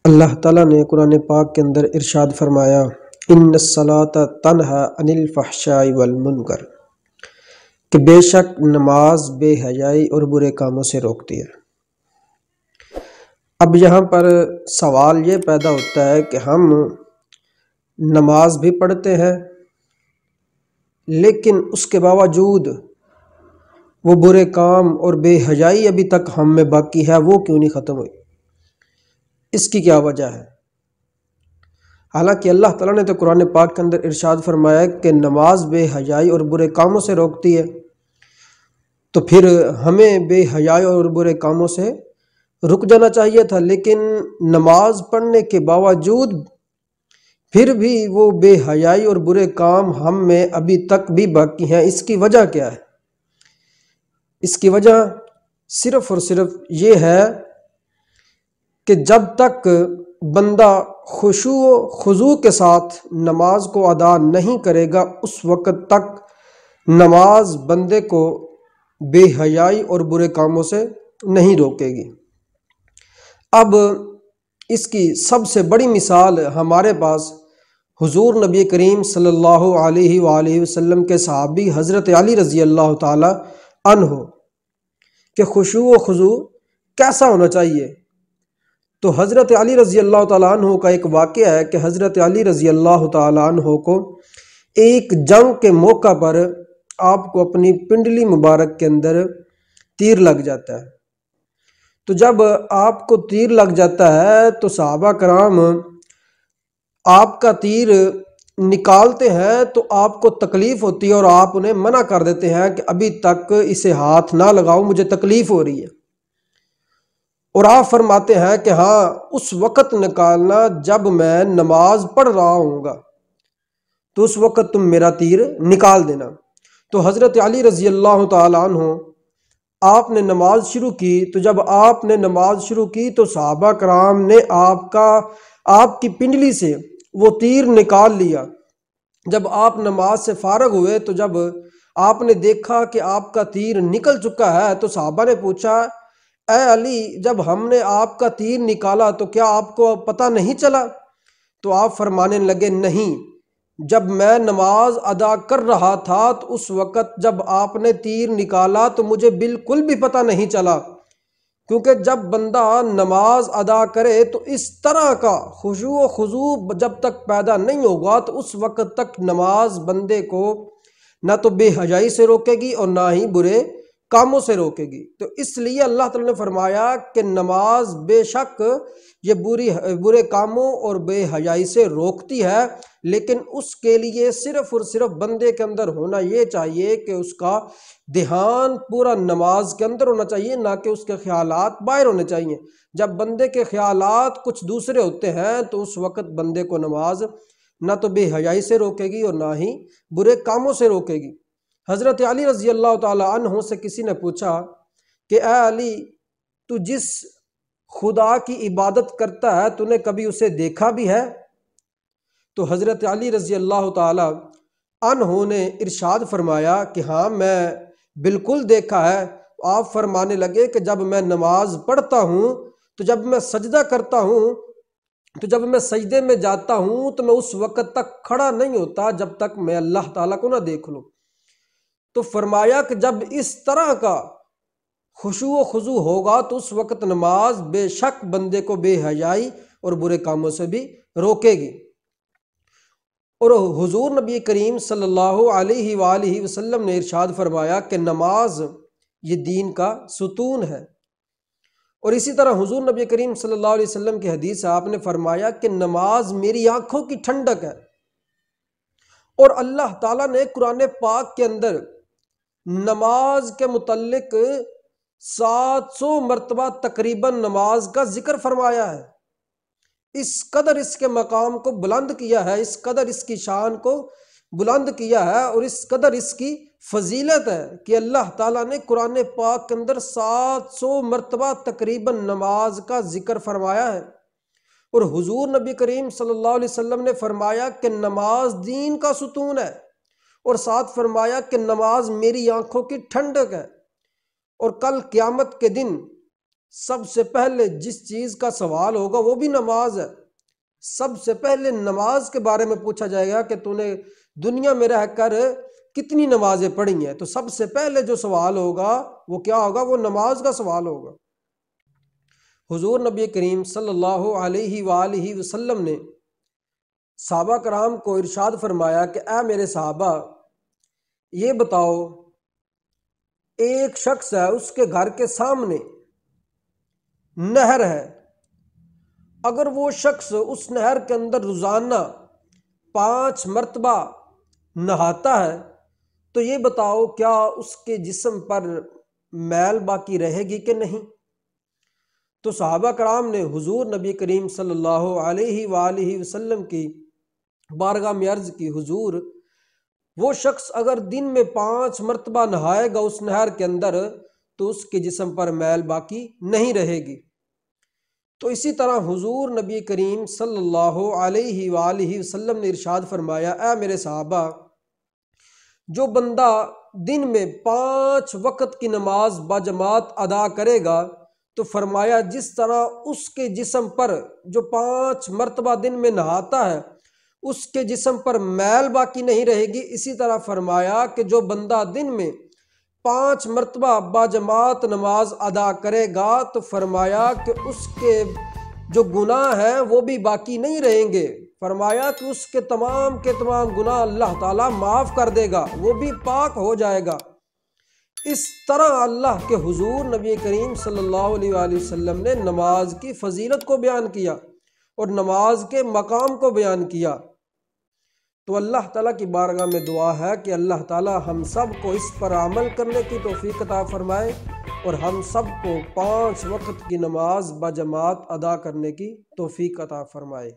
اللہ تعالیٰ نے قرآن پاک کے اندر ارشاد فرمایا ان الصلاۃ تنہی عن الفحشاء والمنکر کہ بے شک نماز بے حیائی اور برے کاموں سے روکتی ہے۔ اب یہاں پر سوال یہ پیدا ہوتا ہے کہ ہم نماز بھی پڑھتے ہیں لیکن اس کے باوجود وہ برے کام اور بے حیائی ابھی تک ہم میں باقی ہے، وہ کیوں نہیں ختم ہوئی؟ اس کی کیا وجہ ہے؟ حالانکہ اللہ تعالیٰ نے تو قرآن پاک کے اندر ارشاد فرمایا کہ نماز بے حیائی اور برے کاموں سے روکتی ہے، تو پھر ہمیں بے حیائی اور برے کاموں سے رک جانا چاہیے تھا، لیکن نماز پڑھنے کے باوجود پھر بھی وہ بے حیائی اور برے کام ہم میں ابھی تک بھی باقی ہیں۔ اس کی وجہ کیا ہے؟ اس کی وجہ صرف اور صرف یہ ہے کہ جب تک بندہ خشوع و خضوع کے ساتھ نماز کو ادا نہیں کرے گا، اس وقت تک نماز بندے کو بے حیائی اور برے کاموں سے نہیں روکے گی۔ اب اس کی سب سے بڑی مثال ہمارے پاس حضور نبی کریم صلی اللہ علیہ وآلہ وسلم کے صحابی حضرت علی رضی اللہ تعالی عنہ کہ خشوع و خضوع کیسا ہونا چاہیے۔ تو حضرت علی رضی اللہ تعالیٰ عنہ کا ایک واقعہ ہے کہ حضرت علی رضی اللہ تعالیٰ عنہ کو ایک جنگ کے موقع پر آپ کو اپنی پنڈلی مبارک کے اندر تیر لگ جاتا ہے۔ تو جب آپ کو تیر لگ جاتا ہے تو صحابہ کرام آپ کا تیر نکالتے ہیں تو آپ کو تکلیف ہوتی ہے اور آپ انہیں منع کر دیتے ہیں کہ ابھی تک اسے ہاتھ نہ لگاؤ، مجھے تکلیف ہو رہی ہے۔ اور آپ فرماتے ہیں کہ ہاں اس وقت نکالنا جب میں نماز پڑھ رہا ہوں گا، تو اس وقت تم میرا تیر نکال دینا۔ تو حضرت علی رضی اللہ تعالیٰ عنہ آپ نے نماز شروع کی، تو جب آپ نے نماز شروع کی تو صحابہ کرام نے آپ کی پنڈلی سے وہ تیر نکال لیا۔ جب آپ نماز سے فارغ ہوئے تو جب آپ نے دیکھا کہ آپ کا تیر نکل چکا ہے تو صحابہ نے پوچھا اے علی، جب ہم نے آپ کا تیر نکالا تو کیا آپ کو پتہ نہیں چلا؟ تو آپ فرمانے لگے نہیں، جب میں نماز ادا کر رہا تھا تو اس وقت جب آپ نے تیر نکالا تو مجھے بالکل بھی پتہ نہیں چلا، کیونکہ جب بندہ نماز ادا کرے تو اس طرح کا خشوع و خضوع جب تک پیدا نہیں ہوگا تو اس وقت تک نماز بندے کو نہ تو بے حیائی سے روکے گی اور نہ ہی برے کاموں سے روکے گی۔ تو اس لیے اللہ تعالیٰ نے فرمایا کہ نماز بے شک یہ برے کاموں اور بے حیائی سے روکتی ہے، لیکن اس کے لیے صرف اور صرف بندے کے اندر ہونا یہ چاہیے کہ اس کا دھیان پورا نماز کے اندر ہونا چاہیے، نہ کہ اس کے خیالات باہر ہونے چاہیے۔ جب بندے کے خیالات کچھ دوسرے ہوتے ہیں تو اس وقت بندے کو نماز نہ تو بے حیائی سے روکے گی اور نہ ہی برے کاموں سے روکے گی۔ حضرت علی رضی اللہ تعالی عنہ سے کسی نے پوچھا کہ اے علی، تو جس خدا کی عبادت کرتا ہے تو نے کبھی اسے دیکھا بھی ہے؟ تو حضرت علی رضی اللہ تعالی عنہ نے ارشاد فرمایا کہ ہاں میں بالکل دیکھا ہے۔ آپ فرمانے لگے کہ جب میں نماز پڑھتا ہوں تو جب میں سجدہ کرتا ہوں تو جب میں سجدے میں جاتا ہوں تو میں اس وقت تک کھڑا نہیں ہوتا جب تک میں اللہ تعالیٰ کو نہ دیکھ لوں۔ تو فرمایا کہ جب اس طرح کا خشوع و خضوع ہوگا تو اس وقت نماز بے شک بندے کو بے حیائی اور برے کاموں سے بھی روکے گی۔ اور حضور نبی کریم صلی اللہ علیہ وآلہ وسلم نے ارشاد فرمایا کہ نماز یہ دین کا ستون ہے۔ اور اسی طرح حضور نبی کریم صلی اللہ علیہ وسلم کی حدیث ہے، آپ نے فرمایا کہ نماز میری آنکھوں کی ٹھنڈک ہے۔ اور اللہ تعالیٰ نے قرآن پاک کے اندر نماز کے متعلق 700 مرتبہ تقریباً نماز کا ذکر فرمایا ہے۔ اس قدر اس کے مقام کو بلند کیا ہے، اس قدر اس کی شان کو بلند کیا ہے اور اس قدر اس کی فضیلت ہے کہ اللہ تعالیٰ نے قرآن پاک کے اندر 700 مرتبہ تقریباً نماز کا ذکر فرمایا ہے۔ اور حضور نبی کریم صلی اللہ علیہ وسلم نے فرمایا کہ نماز دین کا ستون ہے، اور ساتھ فرمایا کہ نماز میری آنکھوں کی ٹھنڈک ہے۔ اور کل قیامت کے دن سب سے پہلے جس چیز کا سوال ہوگا وہ بھی نماز ہے۔ سب سے پہلے نماز کے بارے میں پوچھا جائے گا کہ تو نے دنیا میں رہ کر کتنی نمازیں پڑھی ہیں، تو سب سے پہلے جو سوال ہوگا وہ کیا ہوگا؟ وہ نماز کا سوال ہوگا۔ حضور نبی کریم صلی اللہ علیہ وآلہ وسلم نے صحابہ کرام کو ارشاد فرمایا کہ اے میرے صحابہ، یہ بتاؤ، ایک شخص ہے، اس کے گھر کے سامنے نہر ہے، اگر وہ شخص اس نہر کے اندر روزانہ 5 مرتبہ نہاتا ہے تو یہ بتاؤ کیا اس کے جسم پر میل باقی رہے گی کہ نہیں؟ تو صحابہ کرام نے حضور نبی کریم صلی اللہ علیہ وآلہ وسلم کی بارگاہ میں عرض کی، حضور وہ شخص اگر دن میں 5 مرتبہ نہائے گا اس نہر کے اندر تو اس کے جسم پر میل باقی نہیں رہے گی۔ تو اسی طرح حضور نبی کریم صلی اللہ علیہ وآلہ وسلم نے ارشاد فرمایا، اے میرے صحابہ، جو بندہ دن میں 5 وقت کی نماز باجماعت ادا کرے گا تو فرمایا جس طرح اس کے جسم پر جو 5 مرتبہ دن میں نہاتا ہے اس کے جسم پر میل باقی نہیں رہے گی، اسی طرح فرمایا کہ جو بندہ دن میں 5 مرتبہ باجماعت نماز ادا کرے گا تو فرمایا کہ اس کے جو گناہ ہیں وہ بھی باقی نہیں رہیں گے، فرمایا کہ اس کے تمام گناہ اللہ تعالیٰ معاف کر دے گا، وہ بھی پاک ہو جائے گا۔ اس طرح اللہ کے حضور نبی کریم صلی اللہ علیہ وآلہ وسلم نے نماز کی فضیلت کو بیان کیا اور نماز کے مقام کو بیان کیا۔ تو اللہ تعالیٰ کی بارگاہ میں دعا ہے کہ اللہ تعالیٰ ہم سب کو اس پر عمل کرنے کی توفیق عطا فرمائے اور ہم سب کو 5 وقت کی نماز باجماعت ادا کرنے کی توفیق عطا فرمائے۔